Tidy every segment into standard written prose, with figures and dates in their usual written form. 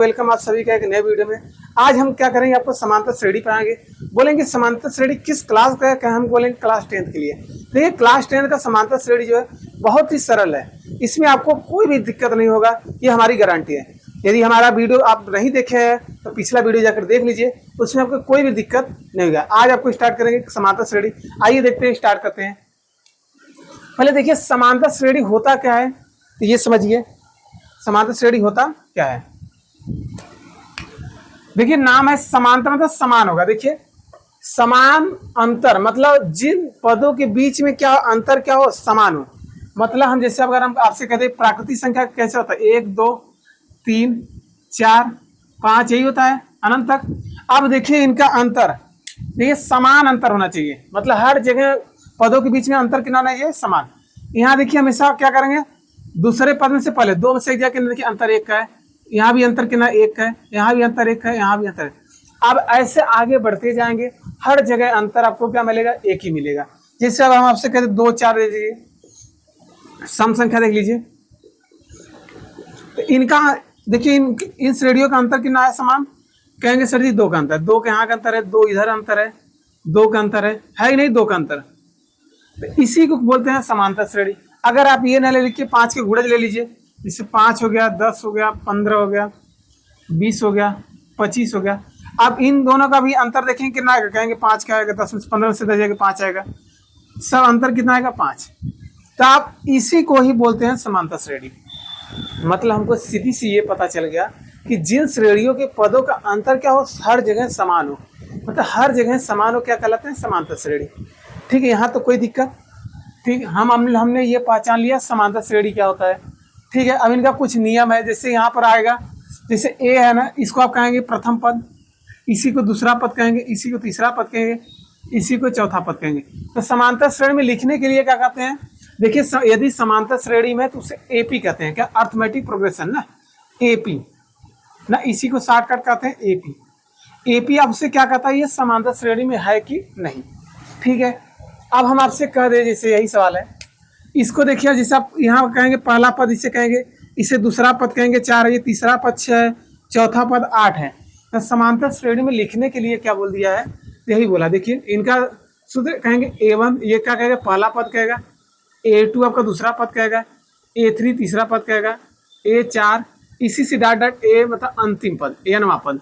Welcome आप सभी का एक नए वीडियो में। आज हम क्या करेंगे, आपको समांतर श्रेणी पढ़ाएंगे। बोलेंगे समांतर श्रेणी किस क्लास का है, क्या हम बोलेंगे क्लास 10th के लिए। देखिए क्लास 10 का समांतर श्रेणी जो है बहुत ही सरल है, इसमें आपको कोई भी दिक्कत नहीं होगा, ये हमारी गारंटी है। यदि हमारा वीडियो आप नहीं देखे हैं तो पिछला वीडियो जाकर देख लीजिए, उसमें आपको कोई भी दिक्कत नहीं होगा। आज आपको स्टार्ट करेंगे समांतर श्रेणी। आइए देखते हैं, स्टार्ट करते हैं। पहले देखिए समांतर श्रेणी होता क्या है, तो ये समझिए समांतर श्रेणी होता क्या है। देखिए नाम है समांतर, मतलब समान होगा। देखिए समान अंतर मतलब जिन पदों के बीच में क्या अंतर क्या हो, समान हो। मतलब हम जैसे अगर हम आपसे कहते हैं प्राकृतिक संख्या कैसे होता है, 1 2 3 4 5 यही होता है अनंत तक। अब देखिए इनका अंतर, देखिए समान अंतर होना चाहिए, मतलब हर जगह पदों के बीच में अंतर कितना होना चाहिए, समान। यहाँ देखिए हमेशा क्या करेंगे, दूसरे पद में से पहले दो में से एक जाके देखिए अंतर 1 का है, यहाँ भी अंतर कितना 1 है, यहाँ भी अंतर 1 है, यहाँ भी अंतर है। अब ऐसे आगे बढ़ते जाएंगे, हर जगह अंतर आपको क्या मिलेगा, 1 ही मिलेगा। जैसे अब हम आपसे कहते 2 4 दे दीजिए, सम संख्या देख लीजिए, तो इनका देखिए इन श्रेणियों का अंतर कितना है, समान। कहेंगे सर जी 2 का अंतर, 2 के यहाँ का अंतर है, 2 इधर अंतर है, 2 का अंतर है ही नहीं, 2 का अंतर। तो इसी को बोलते हैं समांतर श्रेणी। अगर आप ये ना ले लिखिए, 5 के गुणज ले लीजिए, जैसे 5 हो गया, 10 हो गया, 15 हो गया, 20 हो गया, 25 हो गया। अब इन दोनों का भी अंतर देखेंगे कितना आएगा, कहेंगे 5 का आएगा, 10 में 15 से 10 जाएगा 5 आएगा, सब अंतर कितना आएगा 5। तो आप इसी को ही बोलते हैं समांतर श्रेणी। मतलब हमको सीधी सी ये पता चल गया कि जिन श्रेणियों के पदों का अंतर क्या हो, हर जगह समान हो, मतलब हर जगह समान हो, क्या कहलाते हैं, समांतर श्रेणी। ठीक है, यहाँ तो कोई दिक्कत। ठीक, हमने ये पहचान लिया समांतर श्रेणी क्या होता है। ठीक है, अब इनका कुछ नियम है। जैसे यहाँ पर आएगा, जैसे ए है ना, इसको आप कहेंगे प्रथम पद, इसी को दूसरा पद कहेंगे, इसी को तीसरा पद कहेंगे, इसी को चौथा पद कहेंगे। तो समांतर श्रेणी में लिखने के लिए क्या कहते हैं, देखिए यदि समांतर श्रेणी में तो उसे एपी कहते हैं, क्या, अर्थमेटिक प्रोग्रेशन ना, एपी ना, इसी को शॉर्टकट कहते हैं एपी। एपी आपसे क्या कहता है, ये समांतर श्रेणी में है कि नहीं। ठीक है, अब हम आपसे कह दें, जैसे यही सवाल है, इसको देखिए, जैसे आप यहाँ कहेंगे पहला पद इसे कहेंगे, इसे दूसरा पद कहेंगे 4 है, ये तीसरा पद 6 है, चौथा पद 8 है। तो समांतर श्रेणी में लिखने के लिए क्या बोल दिया है, यही बोला। देखिए इनका सूत्र कहेंगे A1, ये क्या कहेगा, पहला पद कहेगा, A2 आपका दूसरा पद कहेगा, A3 तीसरा पद कहेगा, A4 इसी से डॉट डॉट A मतलब अंतिम पद, nवां पद।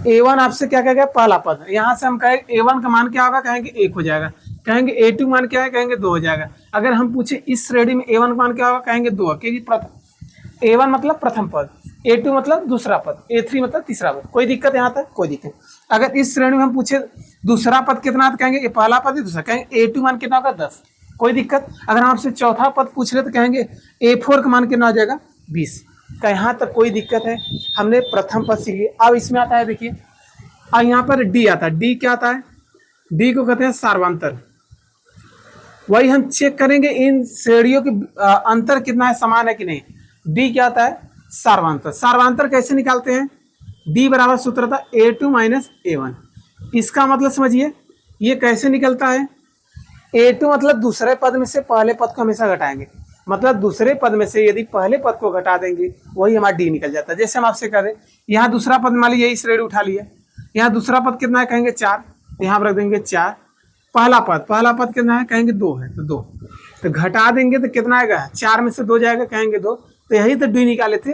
A1 आपसे क्या कहेगा, पहला पद। यहाँ से हम कहेंगे A1 का मान क्या होगा, कहेंगे 1 हो जाएगा। कहेंगे A2 मान क्या है, कहेंगे 2 हो जाएगा। अगर हम पूछे इस श्रेणी में A1 का मान क्या होगा, कहेंगे 2, क्योंकि A1 मतलब प्रथम पद, A2 मतलब दूसरा पद, A3 मतलब तीसरा पद। कोई दिक्कत यहाँ तक, कोई दिक्कत। अगर इस श्रेणी में हम पूछे दूसरा पद कितना, तो कहेंगे पहला पद ही दूसरा, कहेंगे A2 मान कितना होगा 10, कोई दिक्कत। अगर हम आपसे चौथा पद पूछ रहे तो कहेंगे A4 का मान कितना हो जाएगा 20 का, यहाँ तक कोई दिक्कत है। हमने प्रथम पद सीख लिया। अब इसमें आता है, देखिए अब यहाँ पर डी आता है। डी क्या आता है, डी को कहते हैं सार्वंतर। वही हम चेक करेंगे इन श्रेणियों के अंतर कितना है, समान है कि नहीं। डी क्या आता है, सार्वंतर। सार्वंतर कैसे निकालते हैं, डी बराबर सूत्र था A2 माइनस A1। इसका मतलब समझिए ये कैसे निकलता है, A2 मतलब दूसरे पद में से पहले पद को हमेशा घटाएंगे, मतलब दूसरे पद में से यदि पहले पद को घटा देंगे वही हमारा डी निकल जाता है। जैसे हम आपसे कह दें, यहाँ दूसरा पद मान लीजिए, यही श्रेणी उठा लिया, यहाँ दूसरा पद कितना है, कहेंगे 4, यहाँ पर रख देंगे 4। पहला पद कितना है, कहेंगे 2 है, तो 2, तो घटा देंगे तो कितना आएगा, 4 में से 2 जाएगा, कहेंगे 2। तो यही तो डी निकाले थे।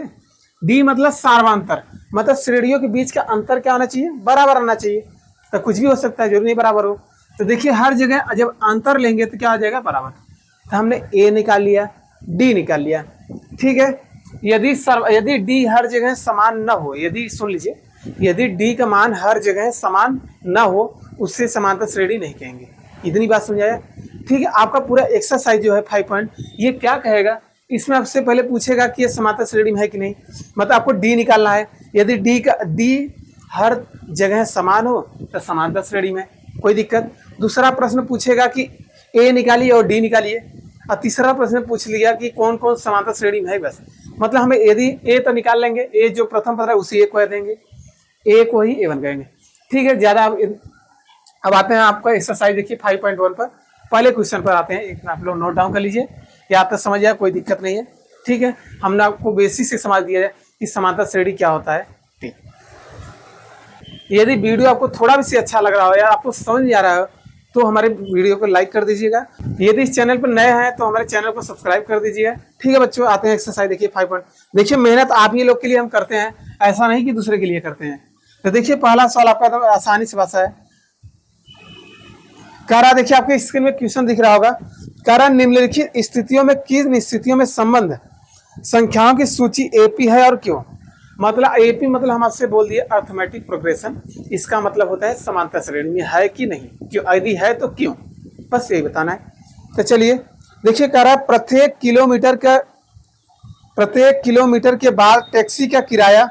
डी मतलब सार्वंतर, मतलब श्रेणियों के बीच का अंतर क्या होना चाहिए, बराबर होना चाहिए। तो कुछ भी हो सकता है, जरूरी नहीं बराबर हो। तो देखिए हर जगह जब अंतर लेंगे तो क्या हो जाएगा, बराबर। तो हमने ए निकाल लिया, डी निकाल लिया। ठीक है, यदि डी हर जगह समान न हो, यदि सुन लीजिए, यदि डी का मान हर जगह समान न हो, उससे समांतर श्रेणी नहीं कहेंगे। इतनी बात समझाया। ठीक है, आपका पूरा एक्सरसाइज जो है 5 पॉइंट, ये क्या कहेगा, इसमें आपसे पहले पूछेगा कि ये समांतर श्रेणी में है कि नहीं, मतलब आपको डी निकालना है। यदि डी हर जगह समान हो तो समांतर श्रेणी में, कोई दिक्कत। दूसरा प्रश्न पूछेगा कि ए निकालिए और डी निकालिए, और तीसरा प्रश्न पूछ लिया कि कौन कौन समांतर श्रेणी में है, बस। मतलब हमें यदि ए तो निकाल लेंगे, ए जो प्रथम पद है उसी ए को कह देंगे, ए को ही A1 कहेंगे। ठीक है, ज़्यादा अब आते हैं आपका एक्सरसाइज देखिए 5.1 पर। पहले क्वेश्चन पर आते हैं, एक आप लोग नोट डाउन कर लीजिए, या तो समझ जाए, कोई दिक्कत नहीं है। ठीक है, हमने आपको बेसिक से समझ दिया है। कि समांतर श्रेणी क्या होता है। ठीक, यदि वीडियो आपको थोड़ा भी अच्छा लग रहा हो या आपको समझ नहीं आ रहा हो तो हमारे वीडियो को लाइक कर दीजिएगा। यदि इस चैनल पर नए हैं तो हमारे चैनल को सब्सक्राइब कर दीजिएगा। ठीक है बच्चों, आते हैं एक्सरसाइज। देखिए 5 पॉइंट। देखिए मेहनत आप ही लोग के लिए हम करते हैं, ऐसा नहीं कि दूसरे के लिए करते हैं। तो देखिए पहला सवाल आपका तो आसानी से भाषा है। कह रहा, देखिए आपके स्क्रीन में क्वेश्चन दिख रहा होगा। कह रहा निम्नलिखित स्थितियों में किन स्थितियों में संबंध संख्याओं की सूची एपी है और क्यों। मतलब एपी मतलब हम आपसे बोल दिए अर्थमेटिक प्रोग्रेशन, इसका मतलब होता है समांतर श्रेणी में है कि नहीं, क्यों, यदि है तो क्यों, बस यही बताना है। तो चलिए देखिए, कह रहा प्रत्येक किलोमीटर के बाद टैक्सी का किराया,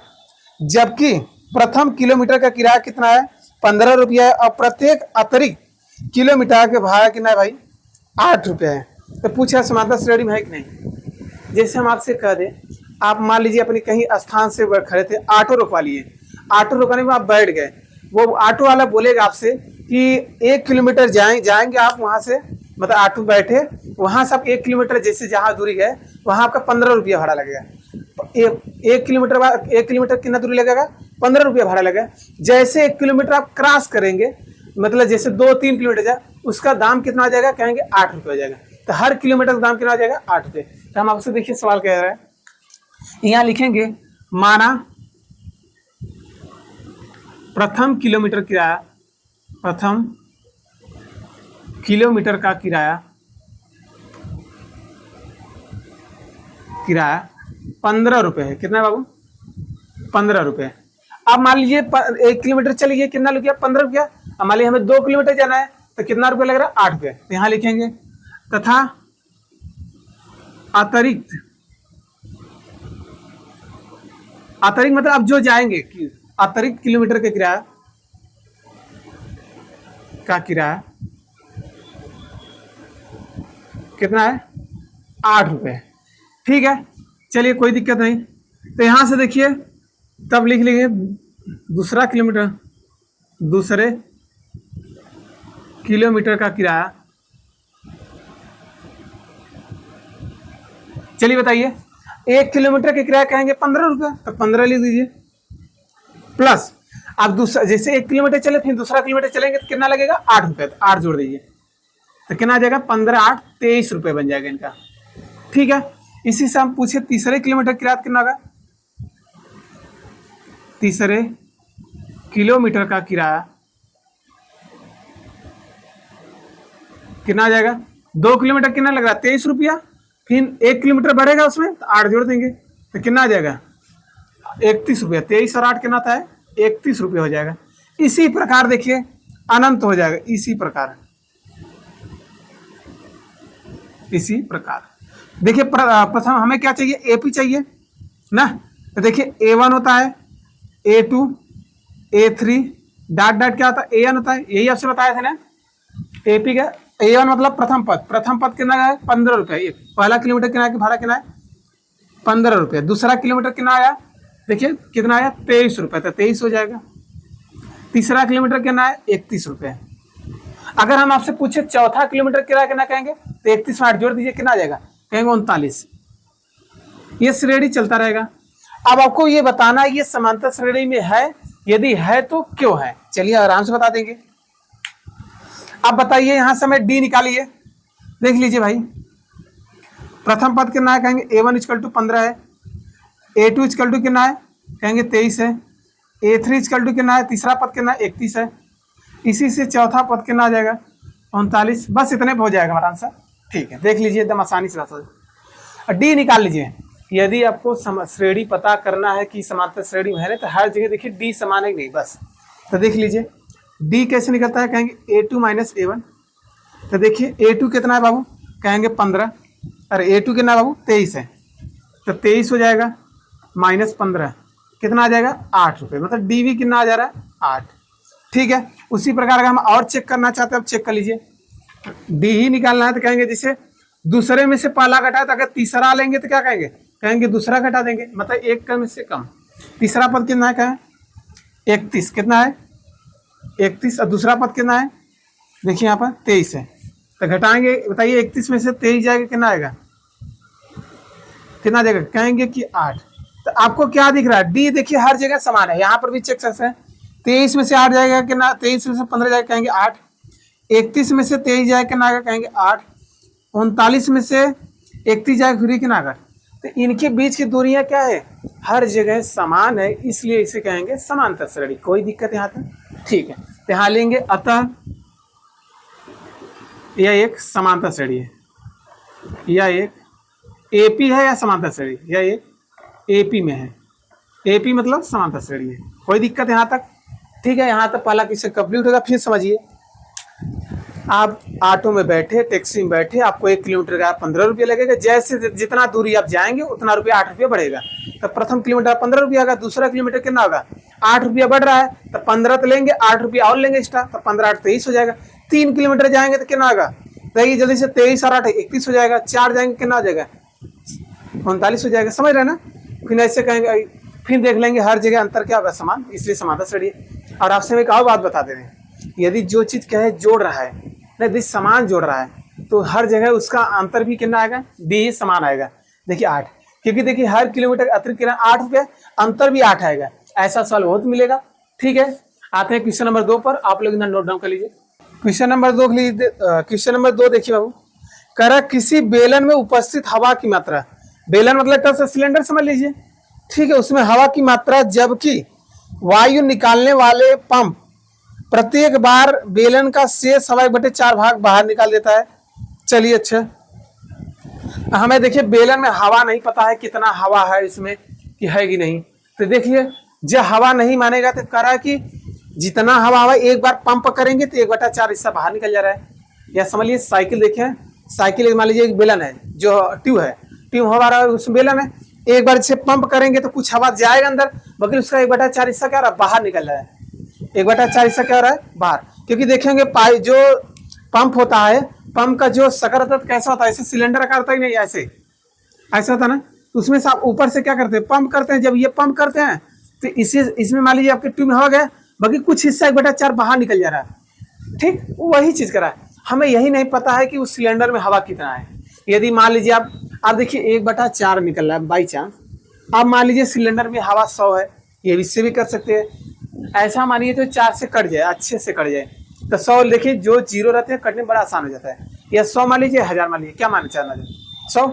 जबकि प्रथम किलोमीटर का किराया कितना है 15 रुपया है, और प्रत्येक अतिरिक्त किलोमीटर के भाड़ा कितना है भाई 8 रुपया है। तो पूछा समांतर श्रेणी में है कि नहीं। जैसे हम आपसे कह दें, आप मान लीजिए अपने कहीं स्थान से खड़े थे, ऑटो रुकवा लिए, ऑटो रुकने में आप बैठ गए, वो ऑटो वाला बोलेगा आपसे कि 1 किलोमीटर जाएंगे आप वहाँ से, मतलब ऑटो बैठे वहाँ से आप 1 किलोमीटर जैसे जहाँ दूरी गए वहाँ आपका 15 रुपया भाड़ा लगेगा। एक किलोमीटर बाद 1 किलोमीटर कितना दूरी लगेगा 15 रुपया भाड़ा लगेगा। जैसे 1 किलोमीटर आप क्रॉस करेंगे, मतलब जैसे 2-3 किलोमीटर जाए, उसका दाम कितना आ जाएगा, कहेंगे 8 रुपये हो जाएगा। तो हर किलोमीटर का दाम कितना आ जाएगा 8 रुपये। तो हम आपसे देखिए सवाल कह रहा है, यहाँ लिखेंगे माना प्रथम किलोमीटर का किराया 15 रुपये है। कितना है बाबू 15 रुपये। अब मान लीजिए 1 किलोमीटर चलिए, कितना रुपया 15 रुपया। अब मान लीजिए हमें 2 किलोमीटर जाना है तो कितना रुपया लग रहा है 8 रुपये। तो यहाँ लिखेंगे तथा अतिरिक्त मतलब अब जो जाएंगे अतिरिक्त किलोमीटर के किराया कितना है 8 रुपये। ठीक है, चलिए कोई दिक्कत नहीं। तो यहां से देखिए तब लिख लीजिए दूसरे किलोमीटर का किराया। चलिए बताइए, 1 किलोमीटर के किराया कहेंगे 15 रुपये, तो 15 लिख दीजिए, प्लस आप दूसरा जैसे 1 किलोमीटर चले फिर दूसरा किलोमीटर चलेंगे तो कितना लगेगा 8 रुपये, तो 8 जोड़ दीजिए तो कितना आ जाएगा 15 8 23 रुपये बन जाएगा इनका। ठीक है, इसी से हम पूछे तीसरे किलोमीटर किराया कितना होगा। तीसरे किलोमीटर का किराया कितना आ जाएगा, 2 किलोमीटर कितना लग रहा है 23 रुपया, फिर 1 किलोमीटर बढ़ेगा उसमें तो 8 जोड़ देंगे तो कितना आ जाएगा 31 रुपया। 23 और 8 कितना था 31 रुपये हो जाएगा। इसी प्रकार देखिए अनंत हो जाएगा। इसी प्रकार देखिए प्रथम हमें क्या चाहिए एपी चाहिए ना। तो देखिए A1 होता है, A2 A3 डॉट डॉट क्या होता है AN होता है, यही आपसे बताया था ना। एपी का A1 मतलब प्रथम पद कितना है 15 रुपये। पहला किलोमीटर कितना है भाड़ा कितना है 15 रुपये। दूसरा किलोमीटर कितना आया देखिए कितना आया 23 रुपये, तो 23 हो जाएगा। तीसरा किलोमीटर कितना है 31 रुपये। अगर हम आपसे पूछे चौथा किलोमीटर किराया कितना कहेंगे तो 31 में 8 जोड़ दीजिए कितना आ जाएगा, कहेंगे 39। ये श्रेणी चलता रहेगा। अब आपको ये बताना है ये समांतर श्रेणी में है, यदि है तो क्यों है। चलिए आराम से बता देंगे। अब बताइए यहां से हमें डी निकालिए। देख लीजिए भाई, प्रथम पद कितना है कहेंगे A1 इक्वल टू 15 है, A2 इक्वल टू कितना है कहेंगे 23 है, A3 इक्वल टू कितना है तीसरा पद कितना है 31 है। इसी से चौथा पद कितना आ जाएगा 39। बस इतने पे हो जाएगा हमारा आंसर। ठीक है, देख लीजिए एकदम आसानी से बात। डी निकाल लीजिए। यदि आपको श्रेणी पता करना है कि समांतर श्रेणी में है तो हर जगह देखिए डी समान है नहीं, बस। तो देख लीजिए डी कैसे निकलता है, कहेंगे A2 माइनस A1। तो देखिए A2 कितना है बाबू, कहेंगे 15, अरे A2 कितना है बाबू 23 है, तो 23 हो जाएगा माइनस 15 कितना आ जाएगा 8 रुपये। मतलब डी भी कितना आ जा रहा है 8। ठीक है, उसी प्रकार अगर हम और चेक करना चाहते हैं, अब चेक कर लीजिए। डी ही निकालना है तो कहेंगे जैसे दूसरे में से पहला घटा तो अगर तीसरा लेंगे तो क्या कहेंगे, कहेंगे दूसरा घटा देंगे, मतलब एक कम से कम। तीसरा पद कितना है कहें 31, कितना है 31, और दूसरा पद कितना है देखिए यहाँ पर 23 है, तो घटाएंगे बताइए 31 में से 23 जाएगा कितना आएगा, कितना देगा, कहेंगे कि 8। तो आपको क्या दिख रहा है, डी देखिए हर जगह समान है, यहाँ पर भी चेक सकते हैं। 23 में से 8 जाएगा कि ना, 23 में से 15 जाएगा कहेंगे 8, 31 में से 23 जाएगा कि ना कहेंगे 8, 39 में से 31 जाएगा फिर कि ना। तो इनके बीच की दूरियां क्या है, हर जगह समान है, इसलिए इसे कहेंगे समांतर श्रेणी। कोई दिक्कत यहाँ तक, ठीक है। तो यहाँ लेंगे अतः यह एक समांतर श्रेणी है, यह एक एपी है या समांतर श्रेणी, यह एक एपी में है, एपी मतलब समांतर श्रेणी है। कोई दिक्कत यहाँ तक, ठीक है। यहाँ तक पहला किससे कंप्लीट होगा। फिर समझिए, आप ऑटो में बैठे, टैक्सी में बैठे, आपको 1 किलोमीटर का 15 रुपये लगेगा। जैसे जितना दूरी आप जाएंगे उतना रुपया 8 रुपये बढ़ेगा। तो प्रथम किलोमीटर 15 रुपया होगा, दूसरा किलोमीटर कितना होगा 8 रुपया बढ़ रहा है, तो 15 तो लेंगे, 8 रुपया और लेंगे एक्स्ट्रा, तो 15 8 23 हो जाएगा। 3 किलोमीटर जाएंगे तो कितना होगा, देखिए जल्दी से 23 और 8 31 हो जाएगा। 4 जाएंगे कितना हो जाएगा 39 हो जाएगा। समझ रहे ना। फिर ऐसे कहेंगे, फिर देख लेंगे हर जगह अंतर क्या होगा, समान, इसलिए समांतर श्रेणी है। और आपसे हम एक और बात बता दे रहे हैं, यदि जो चीज क्या है जोड़ रहा है, यदि समान जोड़ रहा है, तो हर जगह उसका अंतर भी कितना आएगा, डी समान आएगा। देखिए 8, क्योंकि देखिए हर किलोमीटर अतिरिक्त कितना 8 रुपये, अंतर भी 8 आएगा। ऐसा सवाल बहुत मिलेगा, ठीक है। आते हैं क्वेश्चन नंबर 2 पर, आप लोग इधर नोट डाउन कर लीजिए। क्वेश्चन नंबर 2 क्वेश्चन नंबर 2 देखिए बाबू, करा किसी बेलन में उपस्थित हवा की मात्रा, बेलन मतलब क्या, सिलेंडर समझ लीजिए, ठीक है। उसमें हवा की मात्रा, जबकि वायु निकालने वाले पंप प्रत्येक बार बेलन का शेष हवा 1/4 भाग बाहर निकाल देता है। चलिए अच्छा, हमें देखिए बेलन में हवा नहीं पता है कितना हवा है इसमें, कि है कि नहीं। तो देखिए जब हवा नहीं मानेगा तो करा कि जितना हवा हवा एक बार पंप करेंगे तो 1/4 हिस्सा बाहर निकल जा रहा है। या समझ लीजिए साइकिल, देखिए साइकिल मान लीजिए एक बेलन है, जो ट्यूब है, ट्यूब हवा रहा है उस बेलन है, एक बार से पंप करेंगे तो कुछ हवा जाएगा अंदर, मगर उसका 1/4 हिस्सा क्या रहा है, बाहर निकल रहा है। 1/4 हिस्सा क्या हो रहा है, बाहर। क्योंकि देखेंगे पाई जो पंप होता है, पंप का जो शकर होता है कैसा होता है, ऐसे सिलेंडर का होता ही नहीं, ऐसे ऐसा होता है ना। उसमें से आप ऊपर से क्या करते हैं, पंप करते हैं। जब ये पंप करते हैं तो इसमें मान लीजिए आपके ट्यूब में हवा गया, बाकी कुछ हिस्सा 1/4 बाहर निकल जा रहा है, ठीक। वही चीज करा है। हमें यही नहीं पता है कि उस सिलेंडर में हवा कितना है। यदि मान लीजिए आप देखिए 1/4 निकल रहा है बाई चांस, आप मान लीजिए सिलेंडर में हवा 100 है, ये इससे भी कर सकते हैं। ऐसा मानिए तो 4 से कट जाए, अच्छे से कट जाए, तो 100 देखिए जो जीरो रहते हैं कटने बड़ा आसान हो जाता है। या 100 मान लीजिए, 1000 मान लीजिए, क्या मान 100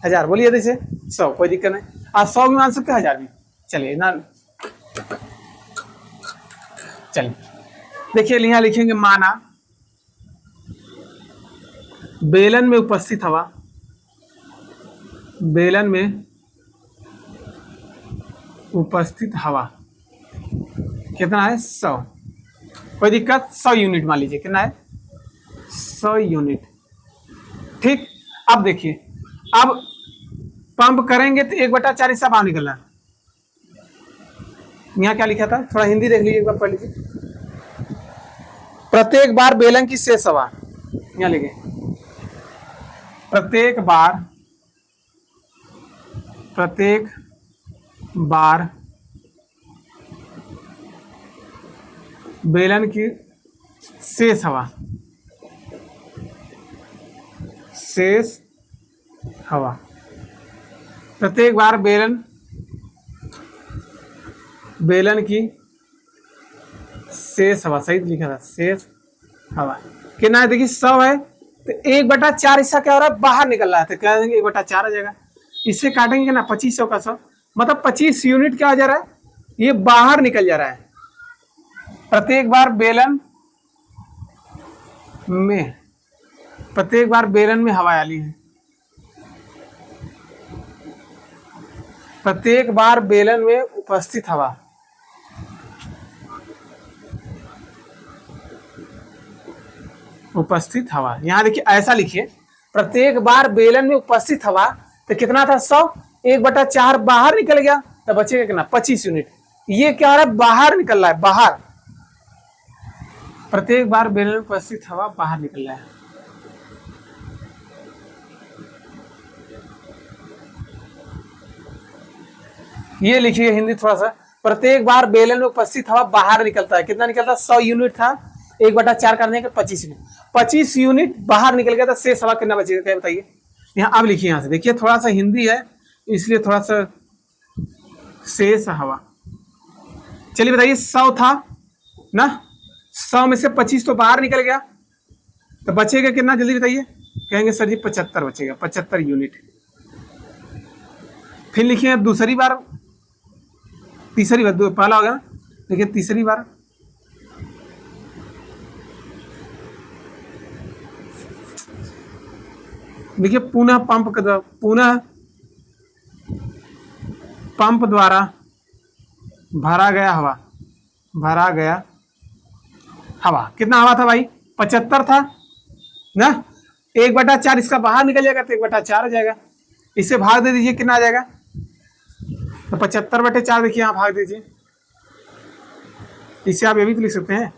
1000 बोलिए, जैसे 100 कोई दिक्कत नहीं, आप 100 भी मान सकते हैं, 1000 भी। चलिए ना, चलिए देखिए यहाँ लिखेंगे, माना बेलन में उपस्थित हवा, बेलन में उपस्थित हवा कितना है 100, कोई दिक्कत, 100 यूनिट मान लीजिए, कितना है 100 यूनिट, ठीक। अब देखिए, अब पंप करेंगे तो 1/4 हिस्सा बाहर निकलना है। यहाँ क्या लिखा था, थोड़ा हिंदी देख लीजिए, एक बार पढ़ लीजिए। प्रत्येक बार बेलन की शेष हवा, यहाँ लिखे, प्रत्येक बार बेलन की शेष हवा, प्रत्येक बार बेलन की शेष हवा, सही लिखा था, शेष हवा कितना है, देखिए 100 है, तो 1/4 हिस्सा क्या हो रहा है, बाहर निकल रहा है, तो क्या देंगे 1/4 आ जाएगा। इससे काटेंगे ना 2500 का 100, मतलब 25 यूनिट क्या हो जा रहा है, ये बाहर निकल जा रहा है। प्रत्येक बार बेलन में हवा आली है, प्रत्येक बार बेलन में उपस्थित हवा, यहाँ देखिए ऐसा लिखिए, प्रत्येक बार बेलन में उपस्थित हवा, तो कितना था 100, 1/4 बाहर निकल गया, तो बचेगा कितना 25 यूनिट। ये क्या हो रहा है, बाहर निकल रहा है, बाहर। प्रत्येक बार बेलन में उपस्थित हवा बाहर निकल रहा है। ये लिखिए हिंदी थोड़ा सा, प्रत्येक बार बेलन में उपस्थित हवा बाहर निकलता है, कितना निकलता है 100 यूनिट था, 1/4 करने के 25 यूनिट, 25 यूनिट बाहर निकल गया, तो शेष हवा कितना बचेगा, क्या बताइए। यहाँ अब लिखिए, यहाँ से देखिए थोड़ा सा हिंदी है इसलिए थोड़ा सा शेष हवा। चलिए बताइए 100 था ना, 100 में से 25 तो बाहर निकल गया, तो बचेगा कितना जल्दी बताइए। कहेंगे सर जी 75 बचेगा, 75 यूनिट। फिर लिखिए दूसरी बार, तीसरी बार, पहला होगा देखिए तीसरी बार, देखिए पुनः पंप द्वारा भरा गया हवा, कितना हवा था भाई 75 था ना, 1/4 इसका बाहर निकल जाएगा तो 1/4 हो जाएगा, इसे भाग दे दीजिए कितना आ जाएगा, तो 75/4 देखिए यहाँ भाग दीजिए, इसे आप ये भी तो लिख सकते हैं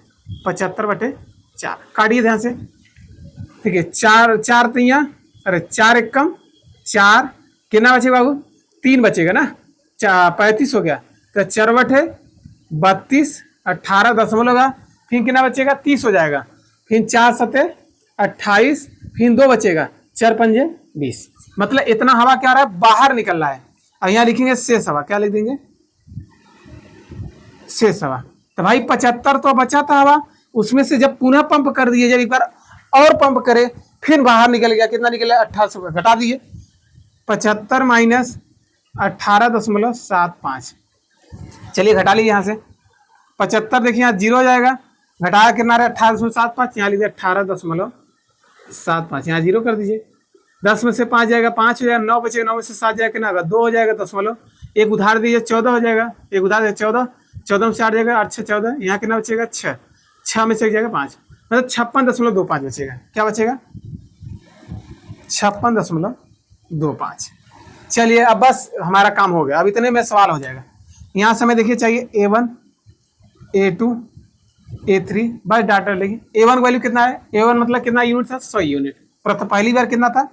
75/4, काटिए ध्यान से। ठीक है, 4 तिया, अरे 4 एक कम 4, कितना बचेगा बाबू 3 बचेगा ना, 35 हो गया, तो 4/32, 18 दशमलव होगा, फिर कितना बचेगा 30 हो जाएगा, फिर 4 सते 28, फिर 2 बचेगा, 4 पंजे 20, मतलब इतना हवा क्या रहा है बाहर निकल रहा है। अब यहाँ लिखेंगे शेष हवा, क्या लिख देंगे शेष हवा। तो भाई 75 तो बचा था हवा, उसमें से जब पुनः पंप कर दिए, जब एक बार और पंप करे फिर बाहर निकल गया, कितना निकल गया 1800, घटा दिए 75 माइनस 18.75, चलिए घटा लीजिए यहाँ से 75, देखिए यहाँ 0 हो जाएगा, घटाया कितना रहा 18.75, यहाँ लीजिए 18.75, यहाँ 0 कर दीजिए, 10 में से 5 जाएगा 5 हो जाएगा, 9 बचेगा, 9 में से 7 जाएगा कितना होगा 2 हो जाएगा, दशमलव एक उधार दीजिए 14 हो जाएगा, एक उधार दीजिए 14, 14 में से 8 जाएगा 8 14, यहाँ कितना बचेगा 6, 6 में से जाएगा 5, मतलब 56.25 बचेगा, क्या बचेगा 56.25। चलिए अब बस हमारा काम हो गया, अब इतने में सवाल हो जाएगा। यहाँ से हमें देखिए चाहिए A1 A2 A3, बस डाटा लिखिए। A1 वैल्यू कितना है, A1 मतलब कितना यूनिट था 100 यूनिट, पहली बार कितना था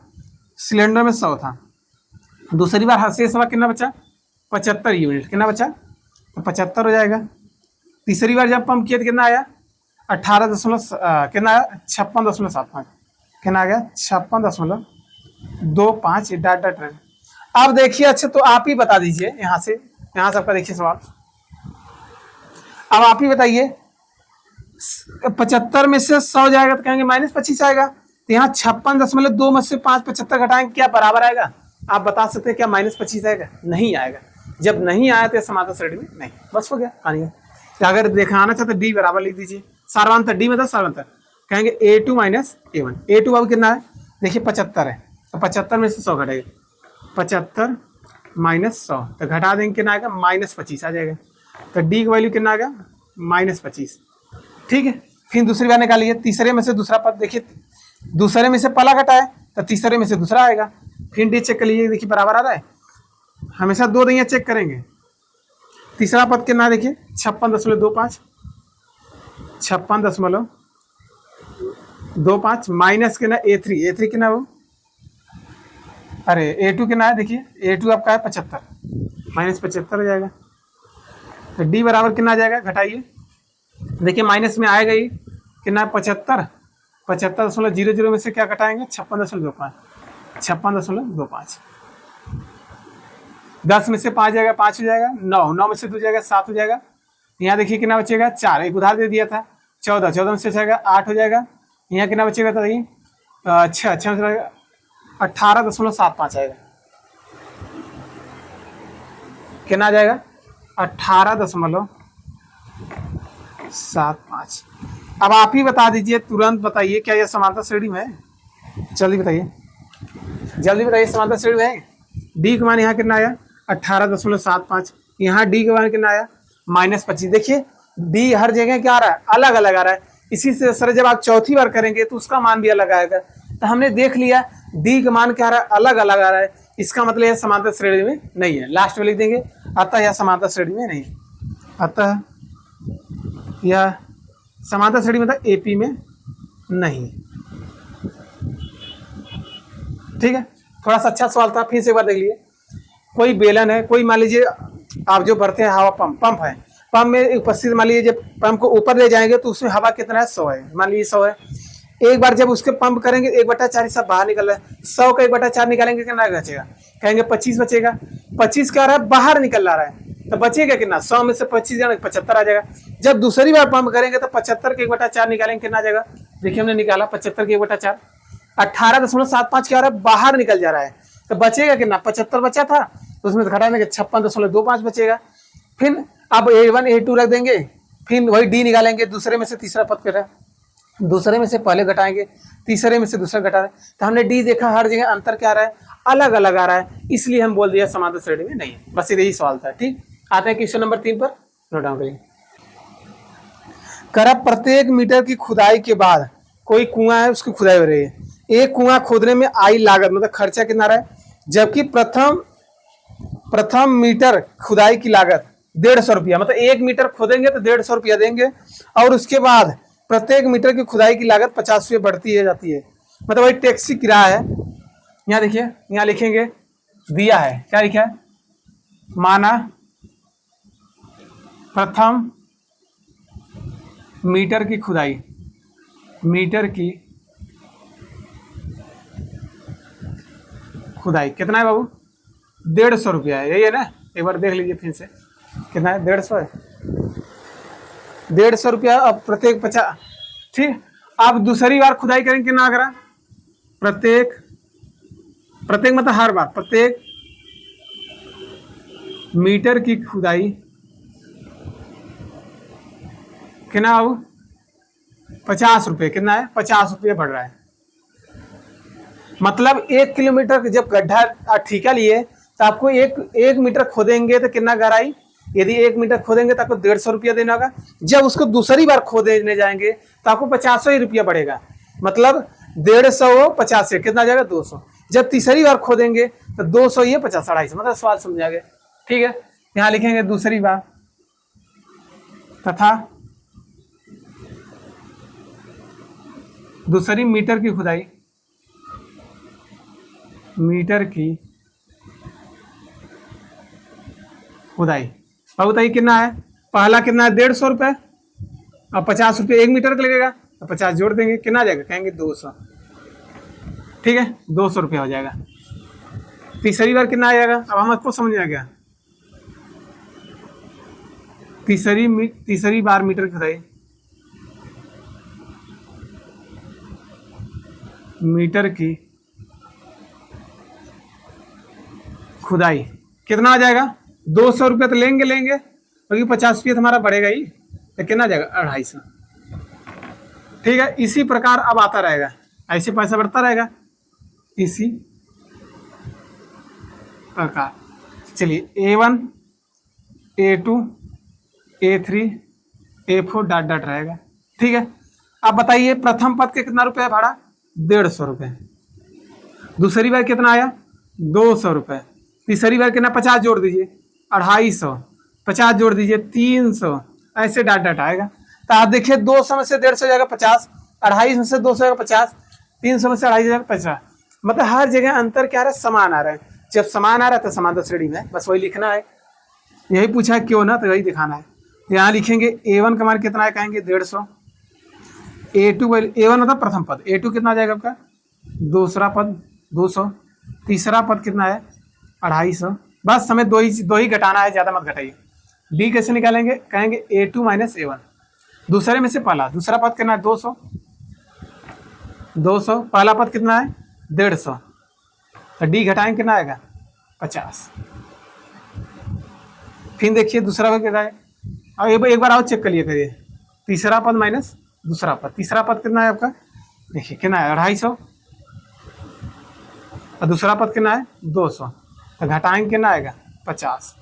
सिलेंडर में 100 था, दूसरी बार शेष हवा कितना बचा 75 यूनिट, कितना बचा तो 75 हो जाएगा, तीसरी बार जब पंप किया तो कितना आया 18 दशमलव कितना आया 56.75, कितना आ गया 56.25 डाटा ट्रेन। अब देखिए अच्छा तो आप ही बता दीजिए, यहाँ से आपका देखिए सवाल, अब आप ही बताइए 75 में से 100 जाएगा तो कहेंगे -25 आएगा, तो यहाँ 56.2 में से 5 75 घटाएंगे क्या बराबर आएगा, आप बता सकते हैं क्या -25 आएगा, नहीं आएगा, जब नहीं आया तो समांतर श्रेणी में नहीं, बस हो गया कहानी। तो अगर दिखाना चाहते डी बराबर लिख दीजिए, सार्वंतर डी मतलब सार्वंतर, कहेंगे A2 माइनस A1, A2 अब कितना है देखिए 75 है, तो 75 में से 100 घटेगा, 75 माइनस 100 तो घटा देंगे कितना आएगा -25 आ जाएगा, तो डी की वैल्यू कितना आ गया -25। ठीक है, फिर दूसरी बार निकालिए, तीसरे में से दूसरा पद देखिए, दूसरे में से पहला घटा है तो तीसरे में से दूसरा आएगा, फिर डी चेक कर लीजिए, देखिए बराबर आ रहा है, हमेशा 2 दैया चेक करेंगे। तीसरा पद कितना देखिए 56.25, 56.25 माइनस कितना A3 कितना वो, अरे A2 कितना है देखिए, A2 आपका है 75, -75 हो जाएगा, तो डी बराबर कितना आ जाएगा घटाइए, देखिए माइनस में आएगा ही कितना 75.00 में से क्या घटाएंगे 56.25, 10 में से 5 जाएगा 5 हो जाएगा, 9 में से 2 जाएगा 7 हो जाएगा, यहाँ देखिए कितना बचेगा 4, एक उधार दे दिया था 14 में से जाएगा 8 हो जाएगा, यहाँ कितना बचेगा था 6 में से 18.75 आएगा, कितना आ जाएगा 18.75। अब आप ही बता दीजिए, तुरंत बताइए क्या यह समांतर श्रेणी में है, जल्दी बताइए समांतर श्रेणी में है। डी का मान यहाँ कितना आया 18.75, यहाँ डी का मान कितना आया -25। देखिए डी हर जगह क्या आ रहा है अलग अलग आ रहा है, इसी से सर जब आप चौथी बार करेंगे तो उसका मान भी अलग आएगा, तो हमने देख लिया डी का मान क्या आ रहा है अलग अलग आ रहा है, इसका मतलब यह समांतर श्रेणी में नहीं है, लास्ट में लिख देंगे अतः यह समांतर श्रेणी में नहीं, अतः यह समांतर श्रेणी मतलब एपी में नहीं। ठीक है, थोड़ा सा अच्छा सवाल था, फिर से एक बार देख लिए। कोई बेलन है, कोई मान लीजिए आप जो भरते हैं हवा पंप है, पंप में उपस्थित मान लीजिए जब पंप को ऊपर ले जाएंगे तो उसमें हवा कितना है 100 है, मान लीजिए 100 है, एक बार जब उसके पंप करेंगे 1/4 सब बाहर निकल रहा है, 100 का 1/4 निकालेंगे कितना बचेगा, कहेंगे 25 बचेगा। 25 क्या रहा है, बाहर निकल रहा है, तो बचेगा कितना, 100 में से 25 जाना 75 आ जाएगा। जब दूसरी बार पंप करेंगे तो 75 के 1/4 निकालेंगे कितना आ जाएगा, देखिए हमने निकाला 75 के 1/4, 18.75 क्या रहा है, बाहर निकल जा रहा है, तो बचेगा कितना, 75 बचा था तो उसमें घटा देंगे 56.25 बचेगा। फिर अब A1 A2 रख देंगे, फिर वही डी निकालेंगे, दूसरे में से तीसरा पद कर रहा है, दूसरे में से पहले घटाएंगे, तीसरे में से दूसरा घटा रहे, तो हमने डी देखा हर जगह अंतर क्या आ रहा है, अलग अलग आ रहा है, इसलिए हम बोल दिया समांतर श्रेणी में नहीं है। बस यही सवाल था। ठीक, आते हैं क्वेश्चन नंबर 3 पर, नोट डाउन करिए। कर प्रत्येक मीटर की खुदाई के बाद कोई कुआं है उसकी खुदाई हो रही है, एक कुआं खोदने में आई लागत मतलब खर्चा कितना रहा है, जबकि प्रथम मीटर खुदाई की लागत 150 रुपया, मतलब 1 मीटर खोदेंगे तो 150 रुपया देंगे, और उसके बाद प्रत्येक मीटर की खुदाई की लागत 50 रुपये बढ़ती है जाती है, मतलब वही टैक्सी किराया है। यहाँ देखिए, यहाँ लिखेंगे दिया है, क्या लिखा है, माना प्रथम मीटर की खुदाई, मीटर की खुदाई कितना है बाबू, 150 रुपया है, यही है ना, एक बार देख लीजिए फिर से, कितना है, 150 है, 150 रुपया। अब प्रत्येक 50, ठीक। अब दूसरी बार खुदाई करेंगे कितना करा, प्रत्येक मतलब हर बार, प्रत्येक मीटर की खुदाई कितना बाबू, 50 रुपये, कितना है, 50 रुपये बढ़ रहा है, मतलब 1 किलोमीटर जब गड्ढा ठेका लिए तो आपको एक मीटर खोदेंगे तो कितना गहराई, यदि 1 मीटर खोदेंगे तो आपको 150 रुपया देना होगा। जब उसको दूसरी बार खोदने जाएंगे तो आपको 50 ही रुपया बढ़ेगा, मतलब 150 50 से कितना जाएगा, 200। जब तीसरी बार खोदेंगे तो 200 ये 50 250, मतलब सवाल समझा गया। ठीक है, यहाँ लिखेंगे दूसरी बार तथा दूसरी मीटर की खुदाई, मीटर की खुदाई, अब बताइए कितना है, पहला कितना है, 150 रुपये, अब 50 रुपये 1 मीटर का लगेगा तो 50 जोड़ देंगे, कितना आ जाएगा, कहेंगे 200। ठीक है, 200 रुपये हो जाएगा। तीसरी बार कितना आ जाएगा, अब हमको समझ आ गया, तीसरी बार मीटर की खुदाई, मीटर की खुदाई कितना आ जाएगा, 200 रुपये तो लेंगे क्योंकि 50 रुपये तो हमारा बढ़ेगा ही, तो कितना आ जाएगा, 250। ठीक है, इसी प्रकार अब आता रहेगा, ऐसे पैसा बढ़ता रहेगा इसी प्रकार। चलिए A1 A2 A3 A4 dot dot रहेगा। ठीक है, अब बताइए प्रथम पद के कितना रुपया भाड़ा, 150 रुपये, दूसरी बार कितना आया, 200 रुपये, तीसरी बार कितना, 50 जोड़ दीजिए 250, 50 जोड़ दीजिए 300, ऐसे डाट डाट आएगा। तो आप देखिए 200 में से 150 जाएगा 50, 250 में से 200 जाएगा 50, 300 में से 250 जाएगा 50, मतलब हर जगह अंतर क्या आ रहा है, समान आ रहा है। जब समान आ रहा है तो समांतर श्रेणी में, बस वही लिखना है, यही पूछा है क्यों ना, तो वही दिखाना है। यहाँ लिखेंगे A1 का मान कितना है, कहेंगे 150, A1 मतलब प्रथम पद, A2 कितना आ जाएगा आपका, दूसरा पद 200, तीसरा पद कितना है 250, बस हमें दो ही घटाना है, ज़्यादा मत घटाइए। डी कैसे निकालेंगे, कहेंगे A2 माइनस A1, दूसरे में से पहला, दूसरा पद कितना है 200, पहला पद कितना है 150, तो डी घटाएंगे कितना आएगा 50। फिर देखिए दूसरा पद कितना है, और एक बार और चेक कर लिए करिए, तीसरा पद माइनस दूसरा पद, तीसरा पद कितना है आपका, देखिए कितना है 250, और दूसरा पद कितना है 200, तो घटाएंगे कितना आएगा 50।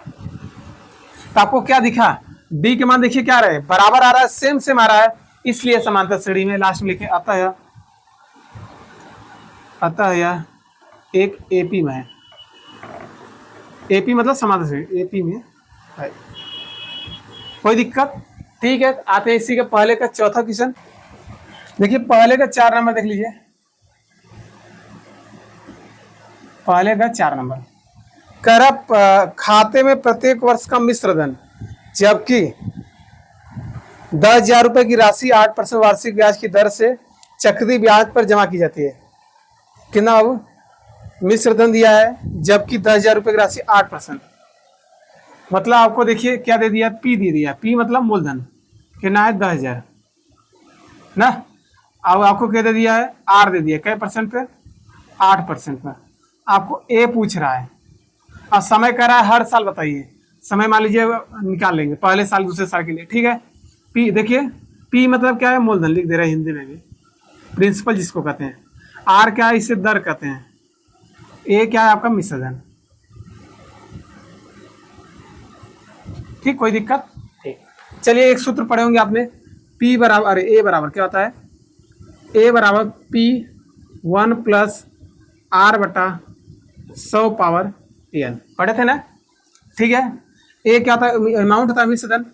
तो आपको क्या दिखा, डी के मान देखिए क्या रहे, बराबर आ रहा है, सेम आ रहा है, इसलिए समांतर श्रेणी में लास्ट में लिखे अतः यह एक एपी में है, एपी मतलब समांतर श्रेणी, एपी में है, कोई दिक्कत। ठीक है, आते हैं इसी के पहले का चौथा क्वेश्चन। देखिए पहले का 4 नंबर देख लीजिए, पहले का 4 नंबर, कर खाते में प्रत्येक वर्ष का मिश्र धन, जबकि 10,000 रुपये की राशि 8% वार्षिक ब्याज की दर से चक्रवृद्धि ब्याज पर जमा की जाती है। कितना बाबू? मिश्र धन दिया है, जबकि 10,000 रुपये की राशि 8%। मतलब आपको देखिए क्या दे दिया, पी दे दिया। पी मतलब मूलधन कितना है, 10,000 ना। अब आपको क्या दे दिया है, आर दे दिया, कै परसेंट पे, 8% पे। आपको ए पूछ रहा है और समय कह रहा है हर साल। बताइए समय, मान लीजिए निकाल लेंगे पहले साल दूसरे साल के लिए, ठीक है। पी देखिए, पी मतलब क्या है, मूलधन लिख दे रहे हैं हिंदी में भी, प्रिंसिपल जिसको कहते हैं। आर क्या है, इसे दर कहते हैं। ए क्या है आपका, मिश्रधन। ठीक, कोई दिक्कत? ठीक, चलिए एक सूत्र पढ़े होंगे आपने, पी बराबर, अरे ए बराबर क्या होता है, ए बराबर पी 1 प्लस आर बटा 100 पावर एन, पढ़े थे ना। ठीक है, ए क्या था, अमाउंट होता है मिश्रधन।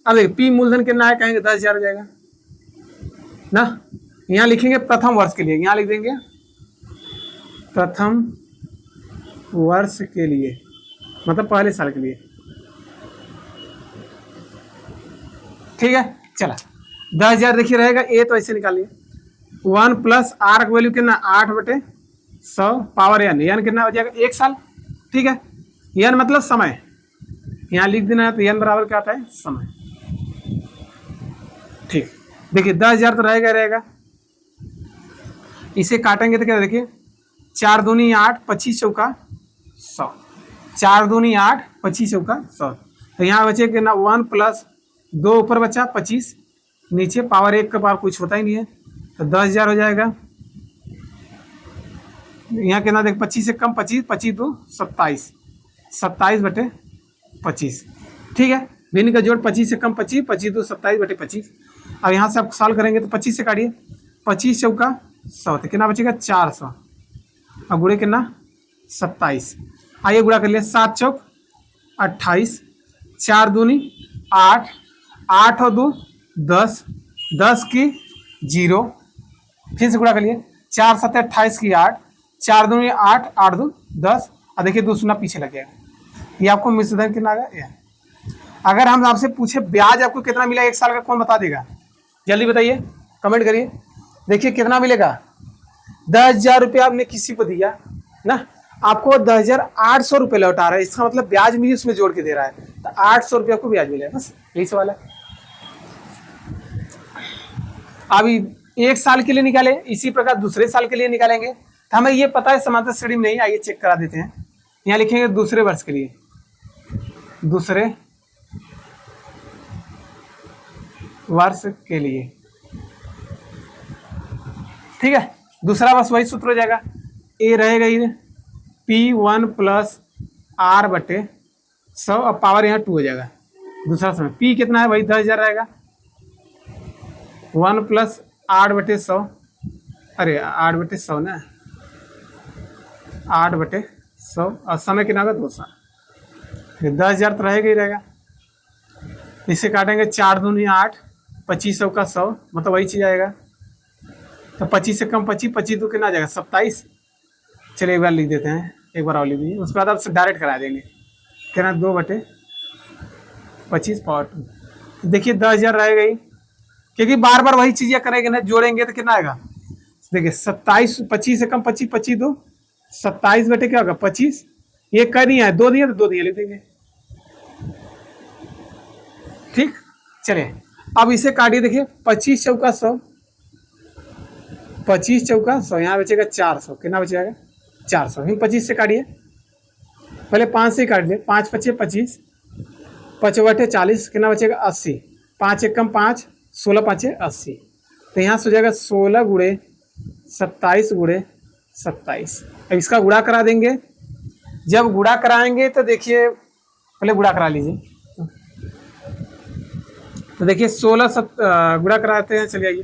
अब देखिए पी मूलधन कितना है, कहेंगे 10,000 हो जाएगा ना। यहाँ लिखेंगे प्रथम वर्ष के लिए, यहाँ लिख देंगे प्रथम वर्ष के लिए, मतलब पहले साल के लिए। ठीक है, चला 10,000 देखिए रहेगा, ए तो ऐसे निकालिए 1 प्लस आर का वैल्यू कितना, 8/100 पावर एन, एन कितना हो जाएगा, 1 साल। ठीक है, एन मतलब समय, यहाँ लिख देना है, तो एन बराबर क्या आता है, समय। ठीक, देखिए 10,000 तो रहेगा रहेगा, इसे काटेंगे तो क्या, देखिए 4 दूनी 8, 25 चौका 100, 4 दूनी 8, 25 चौका 100। तो यहाँ बचे कि ना 1 प्लस 2 ऊपर बचा 25, नीचे पावर 1 का पावर कुछ होता ही नहीं है, तो 10,000 हो जाएगा। यहाँ कितना देख, 25 से कम 25, 25 2 27, 27/25। ठीक है, भिन्न का जोड़ 25 से कम 25, 25 2 27/25। अब यहाँ से आप सॉल्व करेंगे तो 25 से काटिए, 25 चौका 100, तो कितना बचेगा 400, और गुड़े कितना 27। आइए गुड़ा कर लिया, 7 चौक 28, 4 दूनी 8, 8 और 2 10, 10 की 0, फिर से गुड़ा कर लिए, 4 7 28 की 8, 4 दूनी 8, 8 2 10, और देखिए 2 शून्य पीछे लग गया। ये आपको मिश्रधन कितना आ गया। अगर हम आपसे पूछे ब्याज आपको कितना मिला 1 साल का, कौन बता देगा, जल्दी बताइए, कमेंट करिए। देखिए कितना मिलेगा, 10,000 रुपये आपने किसी को दिया ना, आपको 10,800 रुपये लौटा रहा है, इसका मतलब ब्याज भी उसमें जोड़ के दे रहा है, तो 800 रुपये आपको ब्याज मिलेगा, बस यही सवाल है। अभी 1 साल के लिए निकाले, इसी प्रकार दूसरे साल के लिए निकालेंगे, तो हमें ये पता है समांतर श्रेणी में नहीं, आइए चेक करा देते हैं। यहाँ लिखेंगे दूसरे वर्ष के लिए, दूसरे वर्ष के लिए। ठीक है, दूसरा वर्ष वही सूत्र हो जाएगा, ए रहेगा ही P1 प्लस आर बटे 100, और पावर यहाँ 2 हो जाएगा। दूसरा समय P कितना है, वही 10,000 रहेगा, 1 प्लस 8/100, अरे 8/100 ना, 8/100, और समय कितना होगा 2 साल, 10,000 तो रहेगा ही रहेगा। इसे काटेंगे, 4 दूनी 8, 25 चौका 100, मतलब वही चीज आएगा, तो 25 से कम 25, 25 2 कितना आ जाएगा 27। चलिए एक बार लिख देते हैं, एक बार और लिख दीजिए, उसके बाद आप डायरेक्ट करा देंगे, कितना 2/25 पावर 2। देखिए 10,000 रहेगा ही, क्योंकि बार बार वही चीजें करेंगे ना, जोड़ेंगे तो कितना आएगा, देखिए 27, 25 से कम 25, 25 2 27 बटे क्या होगा 25, ये कर नहीं है, 2 दिए तो 2 दिए लिख देंगे। ठीक, चलिए अब इसे काटिए, देखिए 25 चौका 100, 25 चौका 100, यहाँ बचेगा 400, कितना बचेगा 400, फिर 25 से काटिए, पहले 5 से काट दिए, 5 5 25, 5 बटे 40, कितना बचेगा 80, 5 1 कम 5, 16 5 80, तो यहाँ से हो जाएगा 16 गुणे 27 गुणे 27। अब इसका गुणा करा देंगे, जब गुणा कराएंगे तो देखिए, पहले गुणा करा लीजिए, तो देखिए 16 गुणा कराते हैं, चलिए आइए,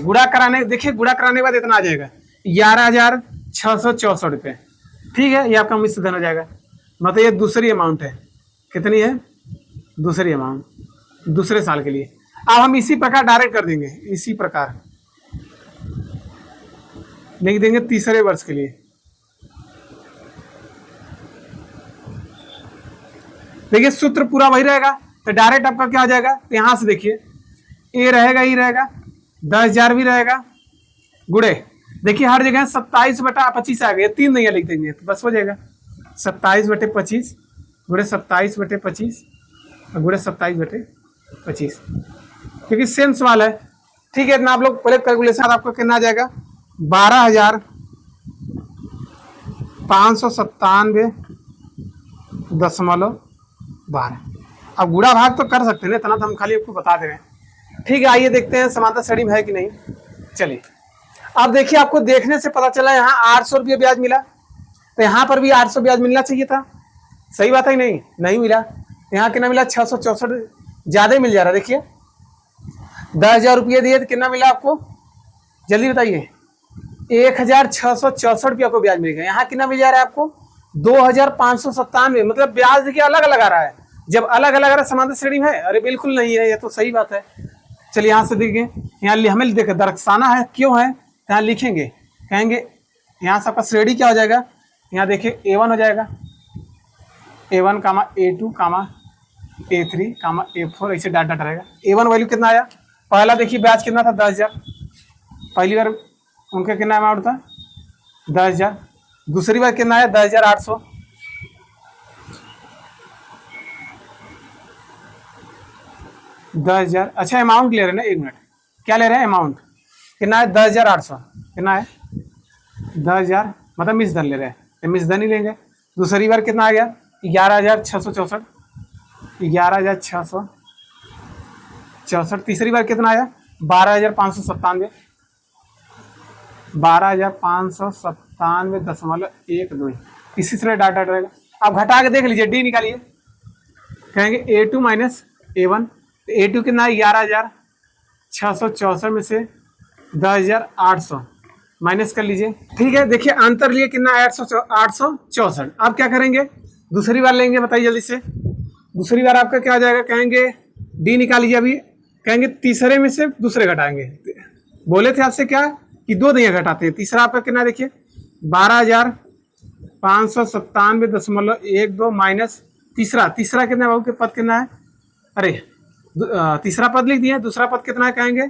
गुणा कराने, देखिए गुणा कराने के बाद इतना आ जाएगा 11,664 रुपये। ठीक है, ये आपका मिश्रधन हो जाएगा, मतलब ये दूसरी अमाउंट है, कितनी है, दूसरी अमाउंट, दूसरे साल के लिए। अब हम इसी प्रकार डायरेक्ट कर देंगे, इसी प्रकार लिख देंगे तीसरे वर्ष के लिए, देखिए सूत्र पूरा वही रहेगा, तो डायरेक्ट आपका क्या आ जाएगा, तो यहाँ से देखिए ए रहेगा, ई रहेगा, 10,000 भी रहेगा, गुड़े देखिए हर जगह 27/25 आ गया, 3 नहीं लिख देंगे तो बस हो जाएगा 27/25 गुड़े 27/25 और गुड़े 27/25, क्योंकि सेम सवाल है। ठीक है, इतना आप लोग पहले कैलकुलेशन आपको कितना आ जाएगा, 12,597.12। अब गुड़ा भाग तो कर सकते हैं, इतना तो हम खाली आपको बता दे रहे हैं। ठीक है, आइए देखते हैं समांतर श्रेणी में है कि नहीं। चलिए अब देखिए, आपको देखने से पता चला यहाँ 800 रुपये ब्याज मिला, तो यहाँ पर भी 800 ब्याज मिलना चाहिए था। सही बात है नहीं, नहीं मिला। यहाँ कितना मिला, 664, ज्यादा ही मिल जा रहा है। देखिए 10,000 रुपये दिए तो कितना मिला आपको, जल्दी बताइए, 1,664 रुपया को ब्याज मिलेगा। यहाँ कितना मिल जा रहा है आपको, 2,597। मतलब ब्याज देखिए अलग अलग आ रहा है। जब अलग अलग आ रहा है समांतर श्रेणी में है, अरे बिल्कुल नहीं है, ये तो सही बात है। चलिए यहाँ से देखिए, यहाँ हमें देखे दर्शाना है क्यों है, यहाँ लिखेंगे, कहेंगे यहाँ से आपका श्रेणी क्या हो जाएगा, यहाँ देखिए A1 हो जाएगा, A1, A2, A3, A4, ऐसे डाट डाट रहेगा। A1 वैल्यू कितना आया, पहला देखिए ब्याज कितना था, 10,000, पहली बार उनका कितना अमाउंट था, 10,000। दूसरी बार कितना आया, 10,800। अच्छा अमाउंट ले रहे हैं ना, 1 मिनट, क्या ले रहे हैं अमाउंट, कितना है, 10,800, कितना है 10,000, मतलब मिसधन ले रहे हैं, मिसधन ही लेंगे। दूसरी बार कितना आ गया, 11,664, 11,664। तीसरी बार कितना आया, 12,597, 12,597.12। इसी तरह डाटा रहेगा। अब घटा के देख लीजिए, डी निकालिए, कहेंगे A2 माइनस A1, A2 कितना है, 11,664 में से 10,800 माइनस कर लीजिए। ठीक है, देखिए अंतर लिए कितना, 864। अब क्या करेंगे, दूसरी बार लेंगे, बताइए जल्दी से। दूसरी बार आपका क्या आ जाएगा, कहेंगे डी निकाल लीजिए। अभी कहेंगे तीसरे में से दूसरे घटाएंगे। बोले थे आपसे क्या कि 2 दिया घटाते हैं। तीसरा आपका कितना देखिए, 12,597.12 माइनस तीसरा कितना बाबू के पद कितना है, अरे तीसरा पद लिख दिया। दूसरा पद कितना है, कहेंगे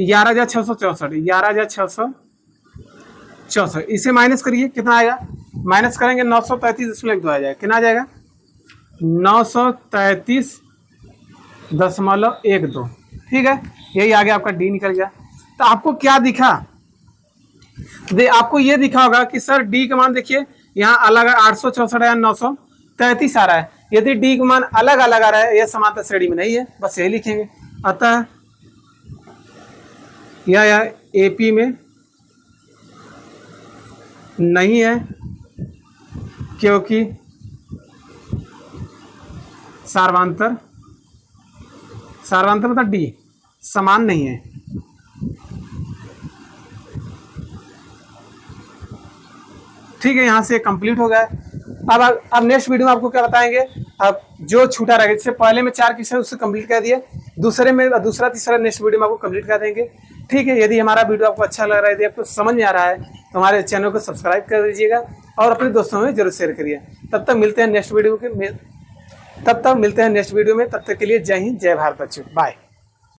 11,664, 11,664। इसे माइनस करिए, कितना आएगा, माइनस करेंगे 933.2 आ जाएगा। कितना आ जाएगा, 933.12। ठीक है, यही आ गया आपका डी निकल गया। तो आपको क्या दिखा, आपको ये दिखा होगा कि सर डी का मान देखिए यहाँ अलग 864 या 933 आ रहा है। यदि डी का मान अलग अलग आ रहा है, यह समांतर श्रेणी में नहीं है, बस यही लिखेंगे। अतः यह एपी में नहीं है, क्योंकि सार्वंतर मतलब डी समान नहीं है। ठीक है, यहाँ से कंप्लीट हो गया। अब नेक्स्ट वीडियो में आपको क्या बताएंगे, अब जो छूटा रहेगा, इससे पहले में 4 क्वेश्चन उससे कंप्लीट कर दिए, दूसरा तीसरा नेक्स्ट वीडियो में आपको कंप्लीट कर देंगे। ठीक है, यदि हमारा वीडियो आपको अच्छा लग रहा है, यदि आपको समझ में आ रहा है, तो हमारे चैनल को सब्सक्राइब कर दीजिएगा और अपने दोस्तों में जरूर शेयर करिए। तब तक मिलते हैं नेक्स्ट वीडियो में। तब तक के लिए जय हिंद, जय भारत बच्चों, बाय।